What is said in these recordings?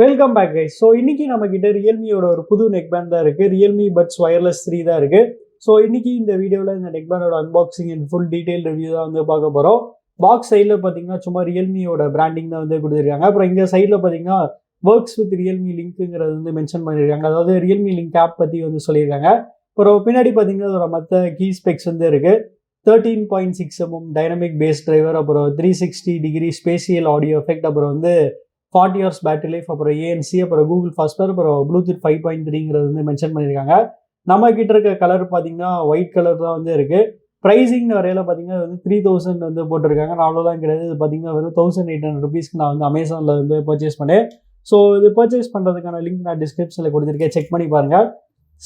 Welcome back guys. So இன்னைக்கு நம்ம கிட்ட ரியல்மியோட ஒரு புது நெக் பேண்ட் தான் இருக்கு. ரியல்மி பட்ஸ் ஒயர்லெஸ் 3 தான் இருக்கு. ஸோ இன்னைக்கு இந்த வீடியோவில் இந்த நெக் பேண்டோட unboxing and full detail review தான் வந்து பார்க்க போகிறோம். பாக்ஸ் சைடில் பார்த்தீங்கன்னா சும்மா ரியல்மியோட பிராண்டிங் தான் வந்து கொடுத்துருக்காங்க. அப்புறம் இந்த சைடில் பார்த்தீங்கன்னா ஒர்க்ஸ் வித் ரியல்மி லிங்க்குங்கிறது வந்து மென்ஷன் பண்ணியிருக்காங்க. அதாவது ரியல்மி லிங்க் ஆப் பற்றி வந்து சொல்லியிருக்காங்க. அப்புறம் பின்னாடி பார்த்தீங்கன்னா அதோட மற்ற கீ ஸ்பெக்ஸ் வந்து இருக்கு. 13.6 mm டைனமிக் பேஸ் டிரைவர், அப்புறம் 360 டிகிரி ஸ்பேசியல் ஆடியோ எஃபெக்ட், அப்புறம் வந்து 40 hours பேட்டரி லைஃப், அப்புறம் ஏஎன்சி, அப்புறம் கூகுள் ஃபாஸ்ட்வேர், அப்புறம் ப்ளூடூத் 5.3ங்கிறது வந்து மென்ஷன் பண்ணியிருக்காங்க. நம்ம கிட்ட இருக்க கலர் பார்த்தீங்கன்னா ஒயிட் கலர் தான் வந்து இருக்கு. ப்ரைஸிங் வரையில பார்த்தீங்கன்னா வந்து 3000 வந்து போட்டிருக்காங்க. நான் அவ்வளோதான் கிடையாது. இது பார்த்தீங்கன்னா வெறும் 1800 rupeesக்கு நான் வந்து அமேசானில் வந்து பர்ச்சேஸ் பண்ணேன். ஸோ இது பர்ச்சேஸ் பண்ணுறதுக்கான லிங்க் நான் டிஸ்கிரிப்ஷனில் கொடுத்துருக்கேன், செக் பண்ணி பாருங்கள்.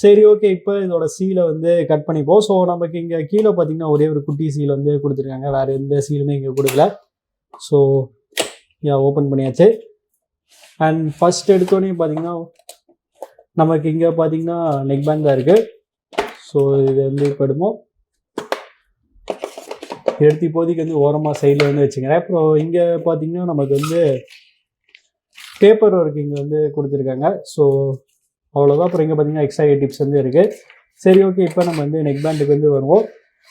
சரி, ஓகே. இப்போ இதோட சீலை வந்து கட் பண்ணிப்போம். ஸோ நமக்கு இங்கே கீழே பார்த்தீங்கன்னா ஒரே ஒரு குட்டி சீல் வந்து கொடுத்துருக்காங்க. வேறு எந்த சீலுமே இங்கே கொடுக்கல. ஸோ ஓப்பன் பண்ணியாச்சு. அண்ட் ஃபர்ஸ்ட் எடுத்தோடனே பார்த்தீங்கன்னா நமக்கு இங்கே பார்த்தீங்கன்னா நெக் பேண்ட் தான் இருக்குது. ஸோ இது வந்து இப்போ எடுத்து இப்போதைக்கு வந்து ஓரமாக சைடில் வந்து வச்சுக்கிறேன். அப்புறம் இங்கே பார்த்தீங்கன்னா நமக்கு வந்து பேப்பர் ஒர்க் இங்கே வந்து கொடுத்துருக்காங்க. ஸோ அவ்வளோதான். அப்புறம் இங்கே பார்த்தீங்கன்னா எக்ஸ்ட்ரா டிப்ஸ் வந்து இருக்குது. சரி, ஓகே. இப்போ நம்ம வந்து நெக் பேண்டுக்கு வந்து வருவோம்.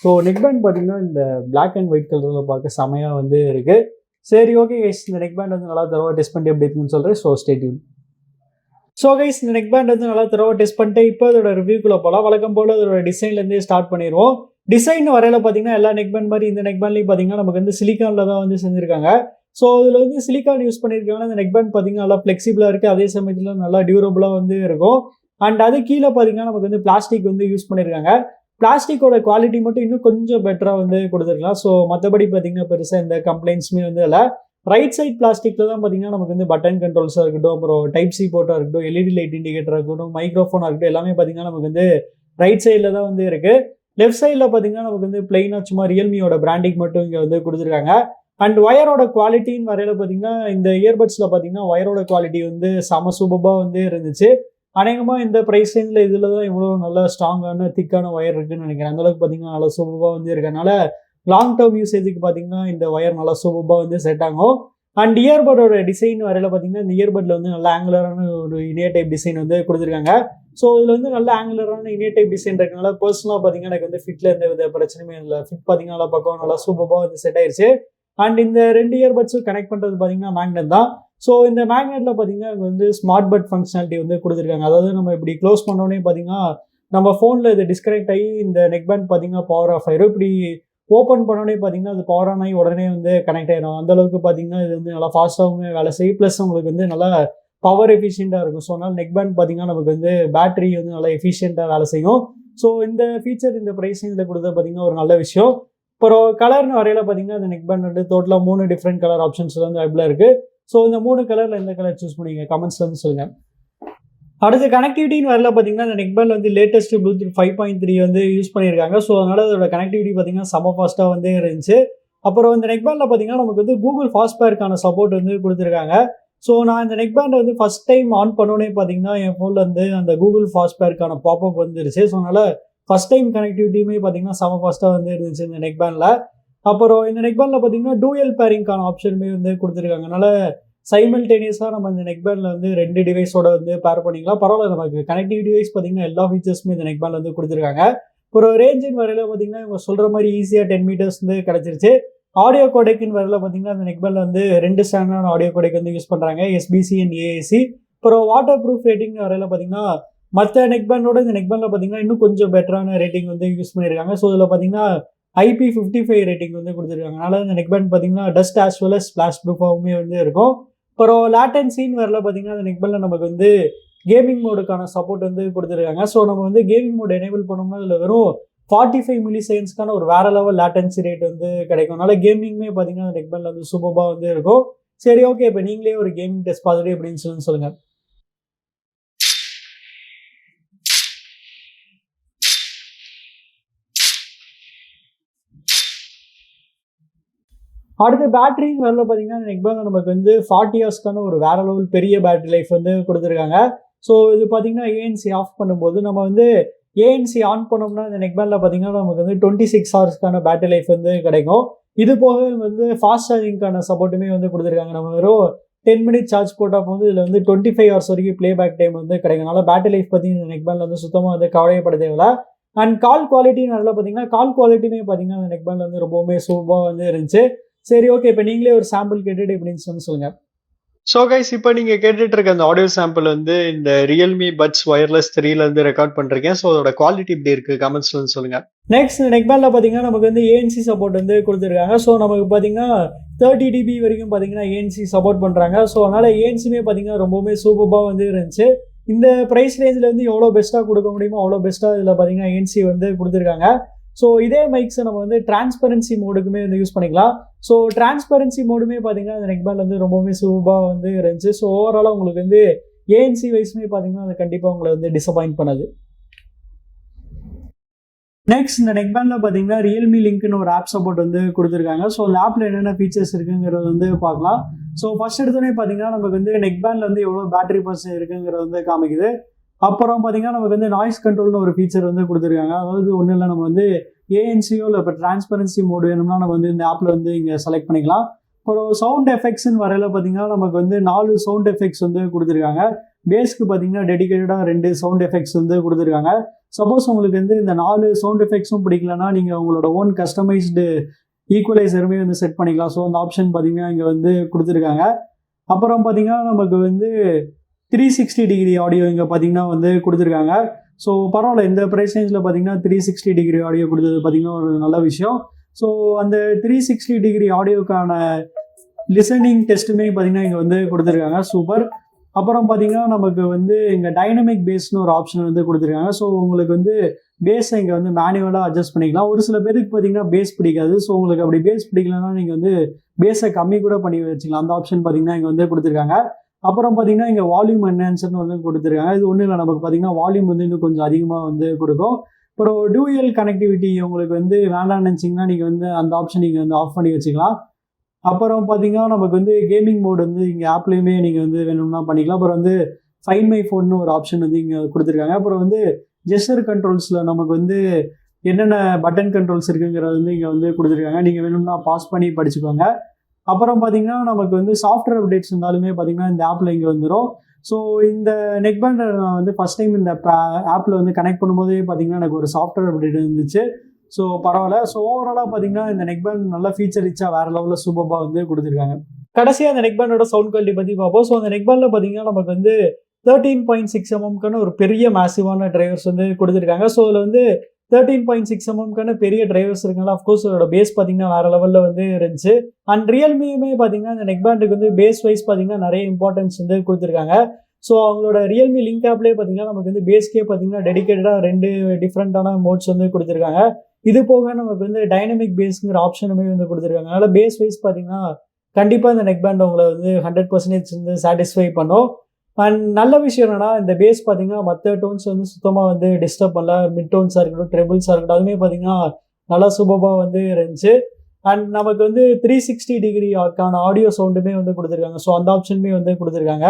ஸோ நெக் பேண்ட் பார்த்தீங்கன்னா இந்த பிளாக் அண்ட் ஒயிட் கலரில் பார்க்க செமையாக வந்து இருக்குது. சரி, ஓகே கைஸ். இந்த நெக் பேண்ட் வந்து நல்லா தரவா டெஸ்ட் பண்ணிட்டு எப்படி இருக்குன்னு சொல்கிறேன். So stay tune. So guys, இந்த நெக் பேண்ட் வந்து நல்லா தரவா டெஸ்ட் பண்ணிட்டு இப்போ அதோட ரிவ்யூக்குள்ளே போகலாம். வழக்கம் போல் அதோட டிசைன்லேருந்தே ஸ்டார்ட் பண்ணிடுவோம். டிசைன் வரையில பார்த்தீங்கன்னா எல்லா நெக் பேண்ட் மாதிரி இந்த நெக் பேண்ட்லையும் பார்த்தீங்கன்னா நமக்கு வந்து சிலிக்கானில் தான் வந்து செஞ்சுருக்காங்க. ஸோ இதில் வந்து சிலிக்கான் யூஸ் பண்ணியிருக்காங்க. இந்த நெக் பேண்ட் பார்த்தீங்கன்னா நல்லா ஃப்ளெக்சிபிளாக இருக்குது, அதே சமயத்தில் நல்லா டியூரபுளாக வந்து இருக்கும். அண்ட் அது கீழே பார்த்தீங்கன்னா நமக்கு வந்து பிளாஸ்டிக் வந்து யூஸ் பண்ணியிருக்காங்க. பிளாஸ்டிக்கோட குவாலிட்டி மட்டும் இன்னும் கொஞ்சம் பெட்டராக வந்து கொடுத்துருக்கலாம். ஸோ மற்றபடி பார்த்தீங்கன்னா பெருசாக எந்த கம்ப்ளைண்ட்ஸுமே வந்து இல்லை. ரைட் சைட் பிளாஸ்டிக்கில் தான் பார்த்தீங்கன்னா நமக்கு வந்து பட்டன் கண்ட்ரோல்ஸாக இருக்கட்டும், அப்புறம் டைப் சி போர்ட்டாக இருக்கட்டும், எல்இடி லைட் இண்டிகேட்டராக இருக்கட்டும், மைக்ரோஃபோனாக இருக்கட்டும், எல்லாமே பார்த்தீங்கன்னா நமக்கு வந்து ரைட் சைடில் தான் வந்து இருக்குது. லெஃப்ட் சைடில் பார்த்தீங்கன்னா நமக்கு வந்து பிளெயினாக சும்மா ரியல்மியோட பிராண்டிங் மட்டும் இங்கே வந்து கொடுத்துருக்காங்க. அண்ட் ஒயரோட குவாலிட்டின்னு வரையில பார்த்தீங்கன்னா இந்த இயர்பட்ஸில் பார்த்தீங்கன்னா ஒயரோட குவாலிட்டி வந்து செம சூப்பராக வந்து இருந்துச்சு. அநேகமாக இந்த ப்ரைஸ் ரேஞ்சில் இதில் தான் இவ்வளோ நல்ல ஸ்ட்ராங்கான திக்கான ஒயர் இருக்குன்னு நினைக்கிறேன். அந்தளவுக்கு பார்த்தீங்கன்னா நல்லா சூப்பராக வந்து இருக்கனால லாங் டேர்ம் யூசேஜுக்கு பார்த்தீங்கன்னா இந்த ஒயர் நல்லா சூப்பராக வந்து செட் ஆகும். அண்ட் இயர்பட்டோட டிசைன் வரையில பார்த்தீங்கன்னா இந்த இயர்பட்டில் வந்து நல்ல ஆங்குலரான ஒரு இனிய டைப் டிசைன் வந்து கொடுத்துருக்காங்க. ஸோ இதில் வந்து நல்ல ஆங்குலரான இனிய டைப் டிசைன் இருக்கனால பர்சனலாக பார்த்தீங்கன்னா எனக்கு வந்து ஃபிட்டில் எந்த வித பிரச்சனையுமே இல்லை. ஃபிட் பார்த்தீங்கன்னா நல்லா பக்கம் நல்லா சூப்பராக வந்து செட் ஆயிடுச்சு. அண்ட் இந்த 2 இயர்பட்ஸும் கனெக்ட் பண்ணுறது பார்த்தீங்கன்னா மேக்னெட் தான். ஸோ இந்த மேக்னெட்டில் பார்த்தீங்கன்னா வந்து ஸ்மார்ட் பட் ஃபங்க்ஷனாலிட்டி வந்து கொடுத்துருக்காங்க. அதாவது நம்ம இப்படி க்ளோஸ் பண்ணோடனே பார்த்தீங்கன்னா நம்ம ஃபோனில் இது டிஸ்கனெக்ட் ஆகி இந்த நெக் பேண்ட் பார்த்தீங்கன்னா பவர் ஆஃப் ஆயிரும். இப்படி ஓப்பன் பண்ணோடனே பார்த்தீங்கன்னா அது பவர் ஆன் ஆகி உடனே வந்து கனெக்ட் ஆயிடும். அந்தளவுக்கு பார்த்தீங்கன்னா இது வந்து நல்லா ஃபாஸ்ட்டாகவும் வேலை செய்யும். ப்ளஸ் உங்களுக்கு வந்து நல்லா பவர் எஃபிஷியண்ட்டாக இருக்கும். ஸோ அதனால் நெக் பேண்ட் பார்த்தீங்கன்னா நமக்கு வந்து பேட்டரி வந்து நல்லா எஃபிஷியண்ட்டாக வேலை செய்யும். ஸோ இந்த ஃபீச்சர் இந்த ப்ரைஸிங்கில் கொடுத்தது பார்த்தீங்கன்னா ஒரு நல்ல விஷயம். அப்புறம் கலர்னு வரையில பார்த்தீங்கன்னா இந்த நெக் பேண்ட் வந்து டோட்டலாக 3 டிஃப்ரெண்ட் கலர் ஆப்ஷன்ஸ் வந்து அவைலபிளாக இருக்குது. ஸோ இந்த 3 கலரில் எந்த கலர் சூஸ் பண்ணிங்க கமெண்ட்ஸில் வந்து சொல்லுங்கள். அடுத்து கனெக்டிவிட்டின்னு வரல பார்த்தீங்கன்னா இந்த நெக் பேண்ட் வந்து லேட்டஸ்ட் ப்ளூடூத் 5.3 வந்து யூஸ் பண்ணியிருக்காங்க. ஸோ அதனால் அதோட கனெக்டிவிட்டி பார்த்தீங்கன்னா செம ஃபாஸ்ட்டாக வந்து இருந்துச்சு. அப்புறம் இந்த நெக் பேண்டில் பார்த்தீங்கன்னா நமக்கு வந்து கூகுள் ஃபாஸ்ட்வேர்க்கான சப்போர்ட் வந்து கொடுத்துருக்காங்க. ஸோ நான் இந்த நெக் பேண்டை வந்து ஃபஸ்ட் டைம் ஆன் பண்ணோன்னே பார்த்தீங்கன்னா என் ஃபோனில் வந்து அந்த கூகுள் ஃபாஸ்ட்வேர்க்கான பாப்அப் வந்துருச்சு. ஸோ அதனால் ஃபஸ்ட் டைம் கனெக்டிவிட்டியுமே பார்த்தீங்கன்னா செம ஃபாஸ்ட்டாக வந்து இருந்துச்சு இந்த நெக் பேண்டில். அப்புறம் இந்த நெக் பேண்டில் பார்த்தீங்கன்னா டூயல் பேரிங்கான ஆப்ஷனுமே வந்து கொடுத்துருக்காங்க. அதனால் சைமல்டேனியஸாக நம்ம இந்த நெக் பேண்டில் வந்து 2 டிவைஸோட வந்து பேர் பண்ணிக்கலாம். பரவாயில்ல, நமக்கு கனெக்டிவிட்டி வைஸ் பார்த்தீங்கன்னா எல்லா ஃபீச்சர்ஸுமே இந்த நெக் பேண்டில் வந்து கொடுத்துருக்காங்க. அப்புறம் ரேஞ்சின் வரையில் பார்த்தீங்கன்னா இவங்க சொல்கிற மாதிரி ஈஸியாக 10 meters வந்து கிடச்சிருச்சு. ஆடியோ கோடெக்கின் வரையில் பார்த்தீங்கன்னா இந்த நெக் பேண்டில் வந்து 2 ஸ்டாண்டர்டான ஆடியோ கோடெக் வந்து யூஸ் பண்ணுறாங்க, எஸ்பிசி அண்ட் ஏஏசி. அப்புறம் வாட்டர் ப்ரூஃப் ரேட்டிங் வரையில் பார்த்தீங்கன்னா மற்ற நெக் பேண்டோட இந்த நெக் பேண்டில் பார்த்தீங்கன்னா இன்னும் கொஞ்சம் பெட்டரான ரேட்டிங் வந்து யூஸ் பண்ணியிருக்காங்க. ஸோ இதில் பார்த்தீங்கன்னா IP55 ரேட்டிங் வந்து கொடுத்துருக்காங்க. அதனால் இந்த நெக் பேண்ட் பார்த்தீங்கன்னா dust as well as splash ப்ரூஃபாகவுமே வந்து இருக்கும். அப்புறம் லேட்டன்சின்னு வரல பார்த்தீங்கன்னா அந்த நெக் பேண்டில் நமக்கு வந்து கேமிங் மோடுக்கான சப்போர்ட் வந்து கொடுத்துருக்காங்க. ஸோ நம்ம வந்து கேமிங் மோட் எனேபிள் பண்ணோம்னா இதில் வெறும் 45 மில்லிசெகண்ட்ஸ்க்கான ஒரு வேற லெவல் லேட்டன்சி ரேட் வந்து கிடைக்கும். அதனால கேமிங்குமே பார்த்தீங்கன்னா அந்த நெக் பேண்டில் வந்து சூப்பராக வந்து இருக்கும். சரி, ஓகே. இப்போ நீங்களே ஒரு கேமிங் டெஸ்ட் பார்த்துட்டு அப்படின்னு சொல்லுங்கள். அடுத்து பேட்டரின்னு வரல பார்த்தீங்கன்னா இந்த நெக் பேண்டில் நமக்கு வந்து 40 ஹவர்ஸ்க்கான ஒரு வேற லெவல் பெரிய பேட்டரி லைஃப் வந்து கொடுத்துருக்காங்க. ஸோ இது பார்த்தீங்கன்னா ஏஎன்சி ஆஃப் பண்ணும்போது நம்ம வந்து ஏஎன்சி ஆன் பண்ணோம்னா இந்த நெக் பேண்டில் பார்த்தீங்கன்னா நமக்கு வந்து 26 ஹவர்ஸ்க்கான பேட்டரி லைஃப் வந்து கிடைக்கும். இது போக வந்து ஃபாஸ்ட் சார்ஜிங்கான சப்போர்ட்டுமே வந்து கொடுத்துருக்காங்க. நம்ம வெறும் 10 மினிட் சார்ஜ் போட்டால் வந்து இதில் வந்து 25 ஹவர்ஸ் வரைக்கும் ப்ளே பேக் டைம் வந்து கிடைக்கிறனால பேட்டரி லைஃப் பார்த்தீங்கன்னா நெக் பேண்டில் வந்து சுத்தமாக வந்து கவலையப்பட தேவையில்ல. அண்ட் கால் குவாலிட்டி நல்லா பார்த்தீங்கன்னா கால் குவாலிட்டியுமே பார்த்தீங்கன்னா அந்த நெக் பேண்டில் வந்து ரொம்பவுமே சூப்பராக வந்து இருந்துச்சு. சரி, ஓகே, இப்போ நீங்களே ஒரு சாம்பிள் கேட்டுட்டு எப்படின்னு சொல்லுங்கள். ஸோ கைஸ், இப்போ நீங்கள் கேட்டுட்டு இருக்க அந்த ஆடியோ சாம்பிள் வந்து இந்த ரியல்மி பட்ஸ் ஒயர்லெஸ் 3ல இருந்து ரெக்கார்ட் பண்ணுறீங்க. ஸோ அதோட குவாலிட்டி இப்படி இருக்கு, கமெண்ட்ஸ்ல வந்து சொல்லுங்க. நெக்ஸ்ட் நெக் பேண்டில் பார்த்தீங்கன்னா நமக்கு வந்து ஏஎன்சி சப்போர்ட் வந்து கொடுத்துருக்காங்க. ஸோ நமக்கு பார்த்தீங்கன்னா 30 dB வரைக்கும் பார்த்தீங்கன்னா ஏஎன்சி சப்போர்ட் பண்ணுறாங்க. ஸோ அதனால ஏஎன்சியுமே பார்த்தீங்கன்னா ரொம்பவுமே சூப்பராக வந்து இருந்துச்சு. இந்த ப்ரைஸ் ரேஞ்சில் வந்து எவ்வளோ பெஸ்ட்டாக கொடுக்க முடியுமோ அவ்வளோ பெஸ்ட்டாக இதில் பார்த்தீங்கன்னா ஏஎன்சி வந்து கொடுத்துருக்காங்க. ஸோ இதே மைக்ஸை நம்ம வந்து டிரான்ஸ்பரன்சி மோடுக்குமே வந்து யூஸ் பண்ணிக்கலாம். ஸோ டிரான்ஸ்பரன்சி மோடுமே பார்த்தீங்கன்னா அந்த நெக் பேண்ட் வந்து ரொம்பவுமே சூப்பராக வந்து இருந்துச்சு. ஸோ ஓவராலாக உங்களுக்கு வந்து ஏஎன்சி வைஸுமே பார்த்தீங்கன்னா அது கண்டிப்பாக உங்களை வந்து டிசப்பாயிண்ட் பண்ணாது. நெக்ஸ்ட் இந்த நெக் பேண்டில் பார்த்தீங்கன்னா ரியல்மி லிங்க்னு ஒரு ஆப் சப்போர்ட் வந்து கொடுத்துருக்காங்க. ஸோ அந்த ஆப்பில் என்னென்ன ஃபீச்சர்ஸ் இருக்குங்கிறத வந்து பார்க்கலாம். ஸோ ஃபர்ஸ்ட் எடுத்தோடனே பார்த்தீங்கன்னா நமக்கு வந்து நெக் பேண்டில் வந்து எவ்வளோ பேட்டரி பர்சன்ட் இருக்குங்கிறத வந்து காமிக்குது. அப்புறம் பார்த்தீங்கன்னா நமக்கு வந்து நாய்ஸ் கண்ட்ரோல்னு ஒரு ஃபீச்சர் வந்து கொடுத்துருக்காங்க. அதாவது ஒன்றும் இல்லை, நம்ம வந்து ஏஎன்சியோ இல்லை இப்போ டிரான்ஸ்பரன்சி மோடு வேணும்னா நம்ம வந்து இந்த ஆப்பில் வந்து இங்கே செலக்ட் பண்ணிக்கலாம். அப்புறம் சவுண்ட் எஃபெக்ட்ஸ்ன்னு வரையில பார்த்தீங்கன்னா நமக்கு வந்து 4 சவுண்ட் எஃபெக்ட்ஸ் வந்து கொடுத்துருக்காங்க. பேஸ்க்கு பார்த்தீங்கன்னா டெடிகேட்டடாக 2 சவுண்ட் எஃபெக்ட்ஸ் வந்து கொடுத்துருக்காங்க. சப்போஸ் உங்களுக்கு வந்து இந்த 4 சவுண்ட் எஃபெக்ட்ஸும் பிடிக்கலன்னா நீங்கள் உங்களோட ஓன் கஸ்டமைஸ்டு ஈக்குவலைசருமே வந்து செட் பண்ணிக்கலாம். ஸோ அந்த ஆப்ஷன் பார்த்தீங்கன்னா இங்கே வந்து கொடுத்துருக்காங்க. அப்புறம் பார்த்தீங்கன்னா நமக்கு வந்து 360 டிகிரி ஆடியோ இங்கே பார்த்தீங்கன்னா வந்து கொடுத்துருக்காங்க. ஸோ பரவாயில்ல, இந்த ப்ரைஸ் ரேஞ்சில் பார்த்தீங்கன்னா 360 டிகிரி ஆடியோ கொடுத்தது பார்த்தீங்கன்னா ஒரு நல்ல விஷயம். ஸோ அந்த 360 டிகிரி ஆடியோக்கான லிசனிங் டெஸ்ட்டுமே பார்த்தீங்கன்னா இங்கே வந்து கொடுத்துருக்காங்க. சூப்பர். அப்புறம் பார்த்தீங்கன்னா நமக்கு வந்து இங்கே டைனமிக் பேஸ்னு ஒரு ஆப்ஷன் வந்து கொடுத்துருக்காங்க. ஸோ உங்களுக்கு வந்து பேஸை இங்கே வந்து மேனுவலாக அட்ஜஸ்ட் பண்ணிக்கலாம். ஒரு சில பேருக்கு பார்த்தீங்கன்னா பேஸ் பிடிக்காது. ஸோ உங்களுக்கு அப்படி பேஸ் பிடிக்கலன்னா நீங்கள் வந்து பேஸை கம்மி கூட பண்ணி வச்சுக்கலாம். அந்த ஆப்ஷன் பார்த்தீங்கன்னா இங்கே வந்து கொடுத்துருக்காங்க. அப்புறம் பார்த்தீங்கன்னா இங்கே வால்யூம் என்ஹான்சர்னு வந்து கொடுத்துருக்காங்க. இது ஒன்றும் இல்லை, நமக்கு பார்த்தீங்கன்னா வால்யூம் வந்து இன்னும் கொஞ்சம் அதிகமாக வந்து கொடுக்கும். அப்புறம் டூயல் கனெக்டிவிட்டி உங்களுக்கு வந்து வேண்டாம்னு நினச்சிங்கன்னா நீங்கள் வந்து அந்த ஆப்ஷன் நீங்கள் வந்து ஆஃப் பண்ணி வச்சுக்கலாம். அப்புறம் பார்த்தீங்கன்னா நமக்கு வந்து கேமிங் மோட் வந்து இங்கே ஆப்லேயுமே நீங்கள் வந்து வேணும்னா பண்ணிக்கலாம். அப்புறம் வந்து ஃபைண்ட் மை ஃபோன்னு ஒரு ஆப்ஷன் வந்து இங்கே கொடுத்துருக்காங்க. அப்புறம் வந்து ஜெஸ்டர் கண்ட்ரோல்ஸில் நமக்கு வந்து என்னென்ன பட்டன் கண்ட்ரோல்ஸ் இருக்குங்கிறது வந்து இங்கே வந்து கொடுத்துருக்காங்க. நீங்கள் வேணும்னா பாஸ் பண்ணி படிச்சுக்கோங்க. அப்புறம் பார்த்தீங்கன்னா நமக்கு வந்து சாஃப்ட்வேர் அப்டேட்ஸ் இருந்தாலுமே பார்த்தீங்கன்னா இந்த ஆப்பில் இங்கே வந்துடும். ஸோ இந்த நெக் பேண்டை நான் வந்து ஃபஸ்ட் டைம் இந்த ஆப்பில் வந்து கனெக்ட் பண்ணும்போதே பார்த்தீங்கன்னா எனக்கு ஒரு சாஃப்ட்வேர் அப்டேட் இருந்துச்சு. ஸோ பரவாயில்ல. ஸோ ஓவராலாக பார்த்தீங்கன்னா இந்த நெக் பேண்ட் நல்ல ஃபீச்சர் ரிச்சாக வேறு லெவலில் சூப்பராக வந்து கொடுத்துருக்காங்க. கடைசியாக அந்த நெக் பேண்டோட சவுண்ட் குவாலிட்டி பற்றி பார்ப்போம். ஸோ அந்த நெக் பேண்டில் பார்த்தீங்கன்னா நமக்கு வந்து 13.6 mmக்கான ஒரு பெரிய மேசிவான டிரைவர்ஸ் வந்து கொடுத்துருக்காங்க. ஸோ இதில் வந்து 13.6 mmக்கான பெரிய டிரைவர்ஸ் இருக்குங்களா, அஃப்கோர்ஸ் அதோட பேஸ் பார்த்தீங்கன்னா வேறு லெவலில் வந்து இருந்துச்சு. அண்ட் ரியல்மியுமே பார்த்தீங்கன்னா இந்த நெக் பேண்டுக்கு வந்து பேஸ் வைஸ் பார்த்தீங்கன்னா நிறைய இம்பார்ட்டன்ஸ் வந்து கொடுத்துருக்காங்க. ஸோ அவங்களோட ரியல்மி லிங்க் ஆப்லேயே பார்த்தீங்கன்னா நமக்கு வந்து பேஸ்க்கே பார்த்தீங்கன்னா டெடிகேட்டடாக 2 டிஃப்ரெண்ட்டான மோட்ஸ் வந்து கொடுத்துருக்காங்க. இது போக நமக்கு வந்து டைனமிக் பேஸ்ங்கிற ஆப்ஷனுமே வந்து கொடுத்துருக்காங்க. அதனால் பேஸ் வைஸ் பார்த்தீங்கன்னா கண்டிப்பாக இந்த நெக் பேண்ட் உங்களை வந்து 100% வந்து சாட்டிஸ்ஃபை பண்ணும். அண்ட் நல்ல விஷயம் என்னன்னா இந்த பேஸ் பார்த்தீங்கன்னா மற்ற டோன்ஸ் வந்து சுத்தமாக வந்து டிஸ்டர்ப் பண்ணல. மிட் டோன்ஸாக இருக்கட்டும், ட்ரிபிள்ஸாக இருக்கட்டும், அதுவுமே பார்த்தீங்கன்னா நல்லா சூப்பராக வந்து இருந்துச்சு. அண்ட் நமக்கு வந்து 360 டிகிரிக்கான ஆடியோ சவுண்டுமே வந்து கொடுத்துருக்காங்க. ஸோ அந்த ஆப்ஷனுமே வந்து கொடுத்துருக்காங்க.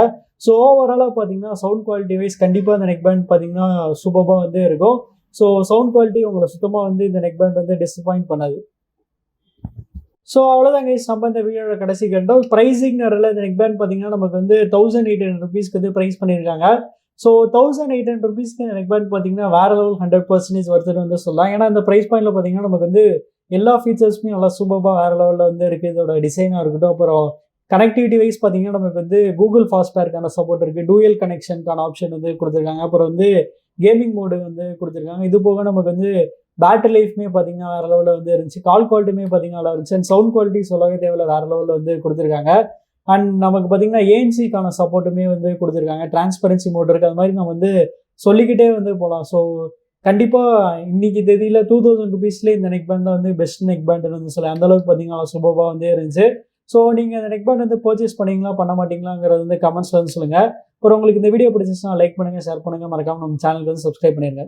ஸோ ஓவராலாக பார்த்தீங்கன்னா சவுண்ட் குவாலிட்டி வைஸ் கண்டிப்பாக இந்த நெக் பேண்ட் பார்த்தீங்கன்னா சூப்பராக வந்து இருக்கும். ஸோ சவுண்ட் குவாலிட்டி உங்களை சுத்தமாக வந்து இந்த நெக் பேண்ட் வந்து டிசப்பாயிண்ட் பண்ணாது. ஸோ அவ்வளோதான் கைஸ், நம்ம இந்த வீடியோட கடைசி கண்டோம். ப்ரைஸிங் வரல இந்த நெக் பேண்ட் பார்த்தீங்கன்னா நமக்கு வந்து 1800 rupeesக்கு வந்து ப்ரைஸ் பண்ணியிருக்காங்க. ஸோ 1800 rupeesக்கு இந்த நெக் பேண்ட் பார்த்தீங்கன்னா வேறு லெவல் 100% வருதுன்னு வந்து சொல்லலாம். ஏன்னா இந்த ப்ரைஸ் பாயிண்டில் பார்த்தீங்கன்னா நமக்கு வந்து எல்லா ஃபீச்சர்ஸுமே நல்லா சூப்பராக வேறு லெவலில் வந்து இருக்குது. இதோட டிசைனாக இருக்கட்டும், அப்புறம் கனெக்டிவிட்டி வைஸ் பார்த்தீங்கன்னா நமக்கு வந்து கூகுள் ஃபாஸ்ட்பேருக்கான சப்போர்ட் இருக்குது, டூயல் கனெக்ஷனுக்கான ஆப்ஷன் வந்து கொடுத்துருக்காங்க. அப்புறம் வந்து கேமிங் மோடு வந்து கொடுத்துருக்காங்க. இது போக நமக்கு வந்து பேட்டரி லைஃப்மே பார்த்தீங்கன்னா வேறு லெவலில் வந்து இருந்துச்சு. கால் குவாலிட்டியுமே பார்த்தீங்கன்னா நல்லா இருந்துச்சு. அண்ட் சவுண்ட் குவாலிட்டி சொல்லவே தேவையில்ல, வேறு லெவலில் வந்து கொடுத்துருக்காங்க. அண்ட் நமக்கு பார்த்தீங்கன்னா ஏஎன்சிக்கான சப்போர்ட்டுமே வந்து கொடுத்துருக்காங்க. டிரான்ஸ்பரன்சி மோட் இருக்குது. அது மாதிரி நம்ம வந்து சொல்லிக்கிட்டே வந்து போகலாம். ஸோ கண்டிப்பாக இன்னைக்கு தேதியில் 2000 rupeesலேயே இந்த நெக் பேண்ட் தான் வந்து பெஸ்ட் நெக் பேண்டுன்னு வந்து சொல்லலாம். அந்தளவுக்கு பார்த்தீங்கன்னா சூப்பராக வந்து இருந்துச்சு. ஸோ நீங்கள் இந்த நெக் பேண்ட் வந்து பர்ச்சேஸ் பண்ணீங்களா பண்ண மாட்டீங்களாங்கிறது வந்து கமெண்ட்ஸில் வந்து சொல்லுங்கள். அப்புறம் உங்களுக்கு இந்த வீடியோ பிடிச்சிச்சுன்னா லைக் பண்ணுங்கள், ஷேர் பண்ணுங்கள், மறக்காமல் நம்ம சேனலுக்கு வந்து சப்ஸ்கிரைப் பண்ணிடுங்க.